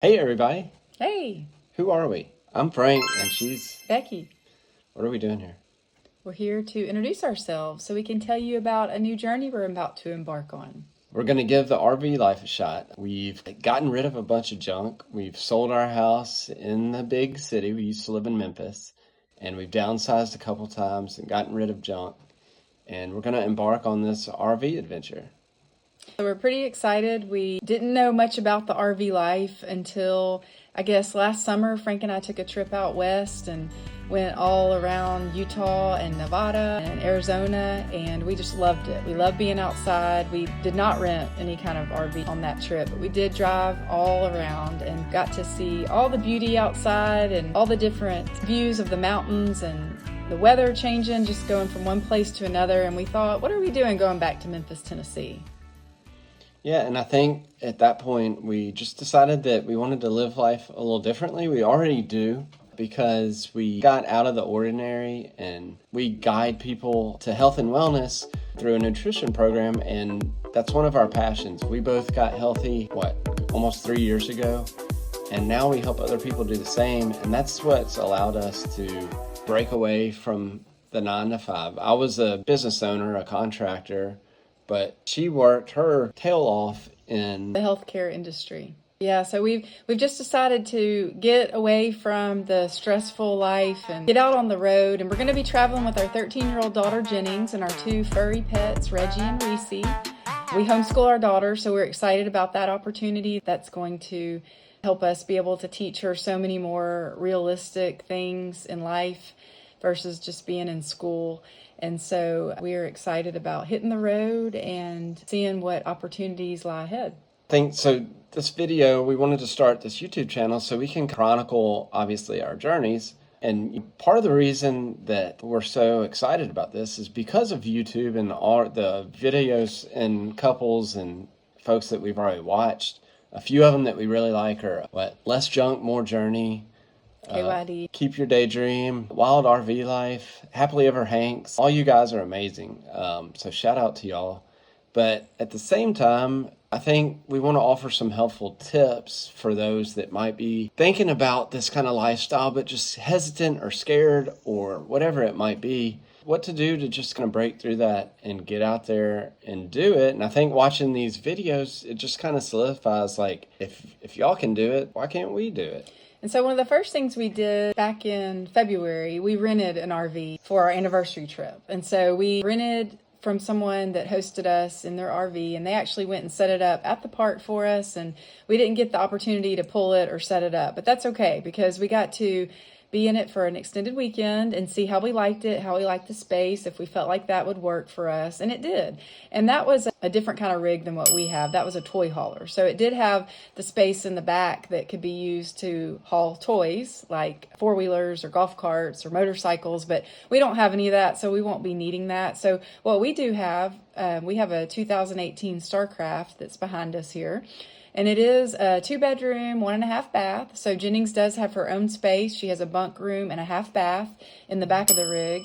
Hey everybody, Hey, who are we? I'm Frank and she's. Becky. What are we doing here? We're here to introduce ourselves so we can tell you about a new journey we're about to embark on. We're going to give the RV life a shot. We've gotten rid of a bunch of junk. We've sold our house in the big city. We used to live in Memphis, and we've downsized a couple times and gotten rid of junk. And we're going to embark on this RV adventure. So we're pretty excited. We didn't know much about the RV life until, I guess, last summer. Frank and I took a trip out west and went all around Utah and Nevada and Arizona, and we just loved it. We loved being outside. We did not rent any kind of RV on that trip, but we did drive all around and got to see all the beauty outside and all the different views of the mountains and the weather changing, just going from one place to another. And we thought, what are we doing going back to Memphis, Tennessee? Yeah, and I think at that point we just decided that we wanted to live life a little differently. We already do because we got out of the ordinary and we guide people to health and wellness through a nutrition program, and that's one of our passions. We both got healthy, almost 3 years ago, and now we help other people do the same, and that's what's allowed us to break away from the 9 to 5. I was a business owner, a contractor, but she worked her tail off in The healthcare industry. Yeah, so we've just decided to get away from the stressful life and get out on the road. And we're going to be traveling with our 13-year-old daughter Jennings and our two furry pets, Reggie and Reese. We homeschool our daughter, so we're excited about that opportunity. That's going to help us be able to teach her so many more realistic things in life versus just being in school. And so we're excited about hitting the road and seeing what opportunities lie ahead. think so. This video, we wanted to start this YouTube channel so we can chronicle, obviously, our journeys. And part of the reason that we're so excited about this is because of YouTube and all the videos and couples and folks that we've already watched. A few of them that we really like are Less Junk, More Journey, KYD. Keep Your Daydream, Wild RV Life, Happily Ever Hanks. All you guys are amazing. So shout out to y'all. But at the same time, I think we want to offer some helpful tips for those that might be thinking about this kind of lifestyle, but just hesitant or scared or whatever it might be. What to do to just kind of break through that and get out there and do it. And I think watching these videos, it just kind of solidifies, like, if y'all can do it, why can't we do it? And so one of the first things we did back in February, we rented an RV for our anniversary trip. And so we rented from someone that hosted us in their RV, and they actually went and set it up at the park for us, and we didn't get the opportunity to pull it or set it up, but that's okay because we got to be in it for an extended weekend and see how we liked it, how we liked the space, if we felt like that would work for us, and it did. And that was a different kind of rig than what we have. That was a toy hauler. So it did have the space in the back that could be used to haul toys like four-wheelers or golf carts or motorcycles, but we don't have any of that, so we won't be needing that. So what we do have, we have a 2018 Starcraft that's behind us here. And it is a 2-bedroom, 1.5 bath. So Jennings does have her own space. She has a bunk room and a half bath in the back of the rig.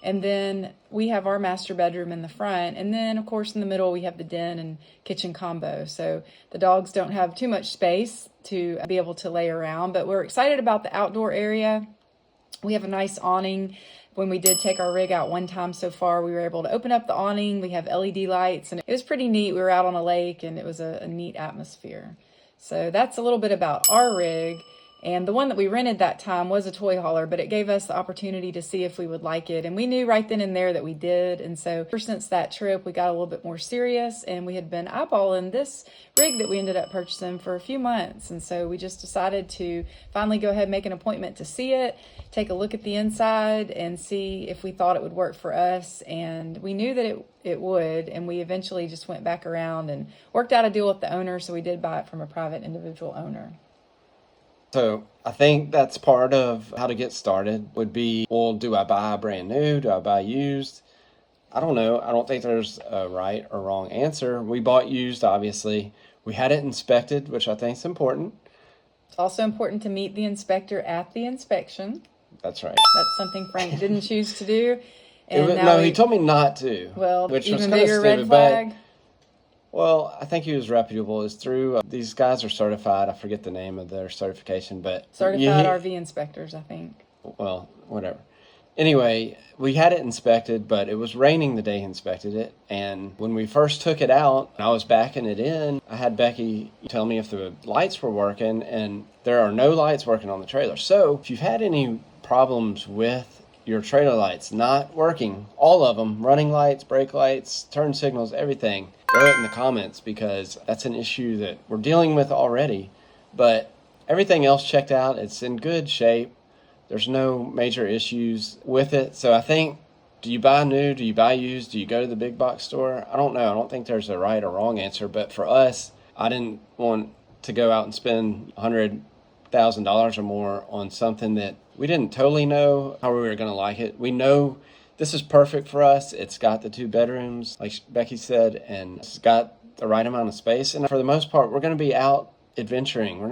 And then we have our master bedroom in the front. And then, of course, in the middle, we have the den and kitchen combo. So the dogs don't have too much space to be able to lay around. But we're excited about the outdoor area. We have a nice awning. When we did take our rig out one time so far, we were able to open up the awning. We have LED lights, and it was pretty neat. We were out on a lake, and it was a neat atmosphere. So that's a little bit about our rig. And the one that we rented that time was a toy hauler, but it gave us the opportunity to see if we would like it. And we knew right then and there that we did. And so ever since that trip, we got a little bit more serious, and we had been eyeballing this rig that we ended up purchasing for a few months. And so we just decided to finally go ahead and make an appointment to see it, take a look at the inside, and see if we thought it would work for us. And we knew that it would, and we eventually just went back around and worked out a deal with the owner. So we did buy it from a private individual owner. So I think that's part of how to get started would be, well, do I buy brand new? Do I buy used? I don't know. I don't think there's a right or wrong answer. We bought used, obviously. We had it inspected, which I think is important. It's also important to meet the inspector at the inspection. That's right. That's something Frank didn't choose to do. And No, he told me not to. Well, which was even kind of bigger red stupid, flag. Well, I think he was reputable. It's through these guys are certified. I forget the name of their certification, but Certified RV inspectors, I think. Well, whatever. Anyway, we had it inspected, but it was raining the day he inspected it. And when we first took it out, I was backing it in. I had Becky tell me if the lights were working, and there are no lights working on the trailer. So if you've had any problems with your trailer lights not working, all of them, running lights, brake lights, turn signals, everything, throw it in the comments, because that's an issue that we're dealing with already. But everything else checked out. It's in good shape. There's no major issues with it. So I think, do you buy new? Do you buy used? Do you go to the big box store? I don't know. I don't think there's a right or wrong answer. But for us, I didn't want to go out and spend $100,000 or more on something that we didn't totally know how we were going to like it. We know this is perfect for us. It's got the 2 bedrooms, like Becky said, and it's got the right amount of space. And for the most part, we're going to be out adventuring.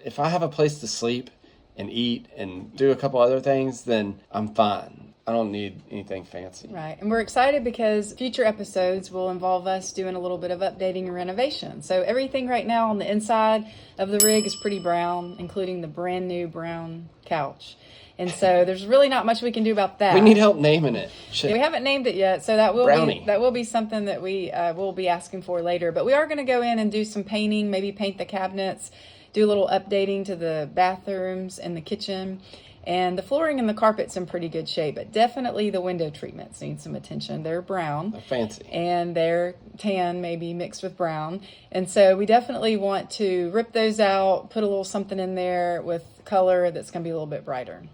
If I have a place to sleep and eat and do a couple other things, then I'm fine. I don't need anything fancy. Right. And we're excited because future episodes will involve us doing a little bit of updating and renovation. So everything right now on the inside of the rig is pretty brown, including the brand new brown couch. And so there's really not much we can do about that. We need help naming it. We haven't named it yet, so that will be something that we will be asking for later. But we are going to go in and do some painting, maybe paint the cabinets, do a little updating to the bathrooms and the kitchen. And the flooring and the carpet's in pretty good shape, but definitely the window treatments need some attention. They're brown. They're fancy. And they're tan, maybe mixed with brown. And so we definitely want to rip those out, put a little something in there with color that's going to be a little bit brighter.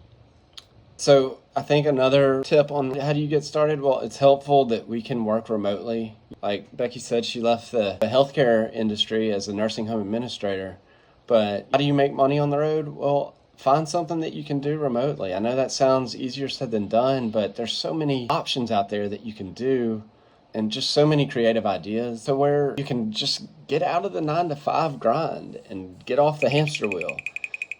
So I think another tip on how do you get started? Well, it's helpful that we can work remotely. Like Becky said, she left the healthcare industry as a nursing home administrator. But how do you make money on the road? Well, find something that you can do remotely. I know that sounds easier said than done, but there's so many options out there that you can do, and just so many creative ideas to where you can just get out of the 9-to-5 grind and get off the hamster wheel.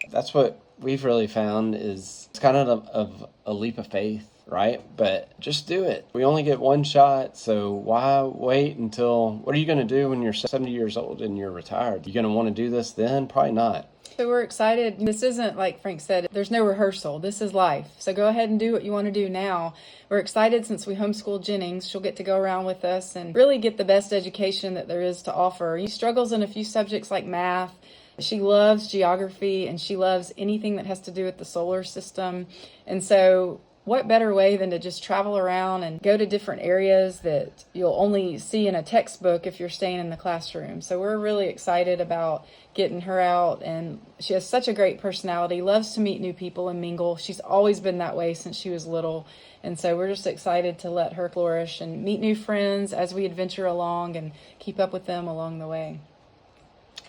That's what we've really found is it's kind of a leap of faith, right? But just do it. We only get one shot, so why wait until, what are you going to do when you're 70 years old and you're retired? You going to want to do this then? Probably not. So we're excited. This isn't, like Frank said, there's no rehearsal. This is life. So go ahead and do what you want to do now. We're excited since we homeschool Jennings. She'll get to go around with us and really get the best education that there is to offer. She struggles in a few subjects like math. She loves geography, and she loves anything that has to do with the solar system. And so what better way than to just travel around and go to different areas that you'll only see in a textbook if you're staying in the classroom. So we're really excited about getting her out, and she has such a great personality, loves to meet new people and mingle. She's always been that way since she was little. And so we're just excited to let her flourish and meet new friends as we adventure along and keep up with them along the way.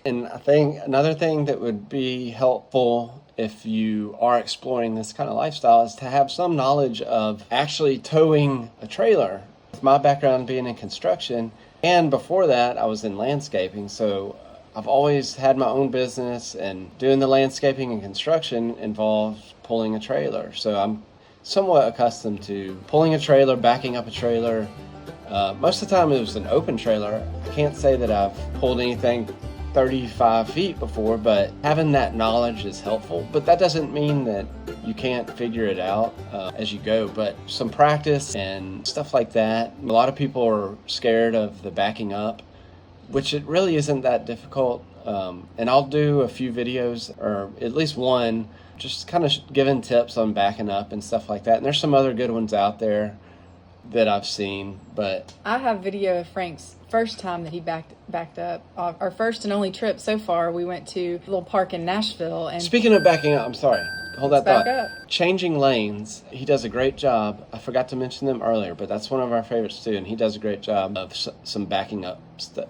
And I think another thing that would be helpful if you are exploring this kind of lifestyle is to have some knowledge of actually towing a trailer. With my background being in construction, and before that I was in landscaping, so I've always had my own business, and doing the landscaping and construction involves pulling a trailer. So I'm somewhat accustomed to pulling a trailer, backing up a trailer. Most of the time it was an open trailer. I can't say that I've pulled anything 35 feet before, but having that knowledge is helpful. But that doesn't mean that you can't figure it out as you go, but some practice and stuff like that. A lot of people are scared of the backing up, which it really isn't that difficult. And I'll do a few videos, or at least one, just kind of giving tips on backing up and stuff like that. And there's some other good ones out there that I've seen, but I have video of Frank's first time that he backed up. Our first and only trip so far, we went to a little park in Nashville. And speaking of backing up, I'm sorry, hold that thought. Back up. Changing lanes, he does a great job. I forgot to mention them earlier, but that's one of our favorites too, and he does a great job of some backing up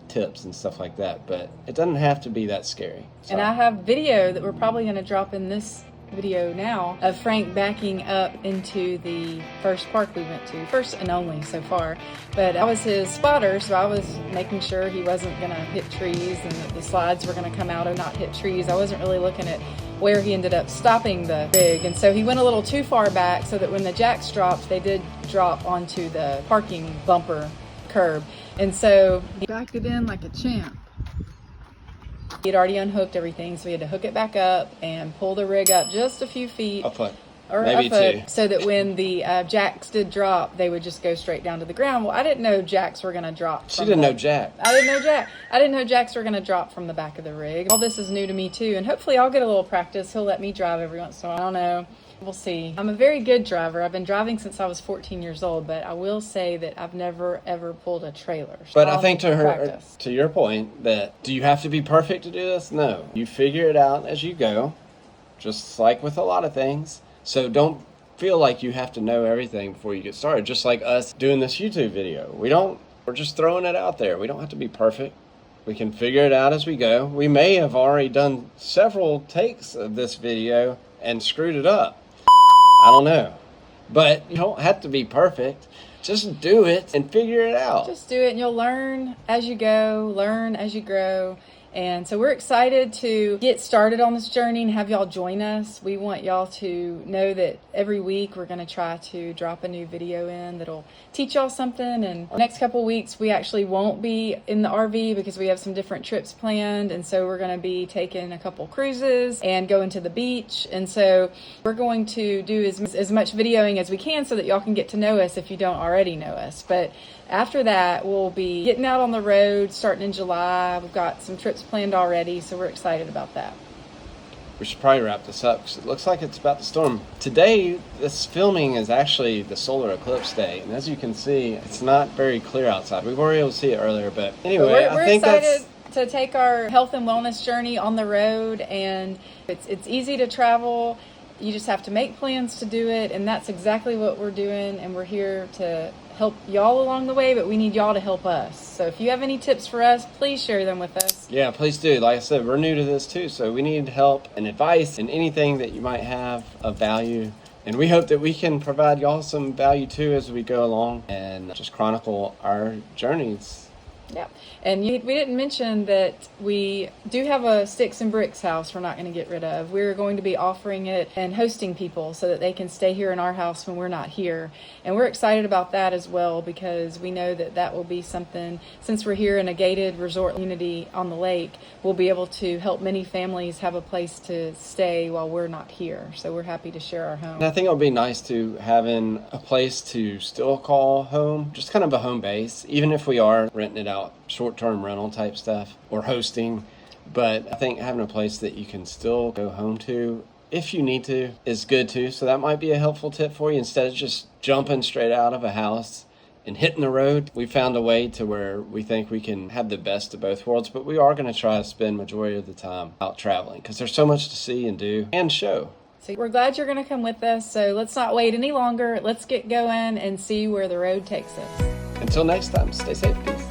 tips and stuff like that, but it doesn't have to be that scary. And I have video that we're probably going to drop in this video now of Frank backing up into the first park we went to, first and only so far. But I was his spotter, so I was making sure he wasn't going to hit trees and that the slides were going to come out and not hit trees. I wasn't really looking at where he ended up stopping the rig, and so he went a little too far back so that when the jacks dropped, they did drop onto the parking bumper curb. And so he backed it in like a champ. He had already unhooked everything, so we had to hook it back up and pull the rig up just a few feet. A foot. Or maybe a foot, two. so that when the jacks did drop, they would just go straight down to the ground. Well, I didn't know jacks were going to drop. She didn't know jack. I didn't know jacks were going to drop from the back of the rig. All this is new to me too, and hopefully I'll get a little practice. He'll let me drive every once in a while. I don't know. We'll see. I'm a very good driver. I've been driving since I was 14 years old, but I will say that I've never ever pulled a trailer. So But I'll I think need to practice. to your point, that do you have to be perfect to do this? No. You figure it out as you go, just like with a lot of things. So don't feel like you have to know everything before you get started. Just like us doing this YouTube video. We're just throwing it out there. We don't have to be perfect. We can figure it out as we go. We may have already done several takes of this video and screwed it up. I don't know. But you don't have to be perfect. Just do it and figure it out. Just do it, and you'll learn as you go, learn as you grow. And so we're excited to get started on this journey and have y'all join us. We want y'all to know that every week we're going to try to drop a new video in that'll teach y'all something. And the next couple weeks we actually won't be in the RV because we have some different trips planned. And so we're going to be taking a couple cruises and going to the beach. And so we're going to do as much videoing as we can so that y'all can get to know us if you don't already know us. But after that, we'll be getting out on the road starting in July. We've got some trips planned already, so we're excited about that. We should probably wrap this up because it looks like it's about to storm. Today, this filming is actually the solar eclipse day. And as you can see, it's not very clear outside. We were able to see it earlier, but anyway, We're I think excited to take our health and wellness journey on the road, and it's easy to travel. You just have to make plans to do it, and that's exactly what we're doing, and we're here to help y'all along the way, but we need y'all to help us. So if you have any tips for us, please share them with us. Yeah, please do. Like I said, we're new to this too, so we need help and advice and anything that you might have of value. And we hope that we can provide y'all some value too as we go along and just chronicle our journeys. Yeah, and we didn't mention that we do have a sticks and bricks house we're not going to get rid of. We're going to be offering it and hosting people so that they can stay here in our house when we're not here. And we're excited about that as well because we know that that will be something, since we're here in a gated resort community on the lake, we'll be able to help many families have a place to stay while we're not here. So we're happy to share our home. And I think it would be nice to having a place to still call home, just kind of a home base, even if we are renting it out. Short-term rental type stuff or hosting, but I think having a place that you can still go home to if you need to is good too. So that might be a helpful tip for you. Instead of just jumping straight out of a house and hitting the road, we found a way to where we think we can have the best of both worlds, but we are going to try to spend majority of the time out traveling because there's so much to see and do and show. So we're glad you're going to come with us, so let's not wait any longer. Let's get going and see where the road takes us. Until next time, stay safe. Peace.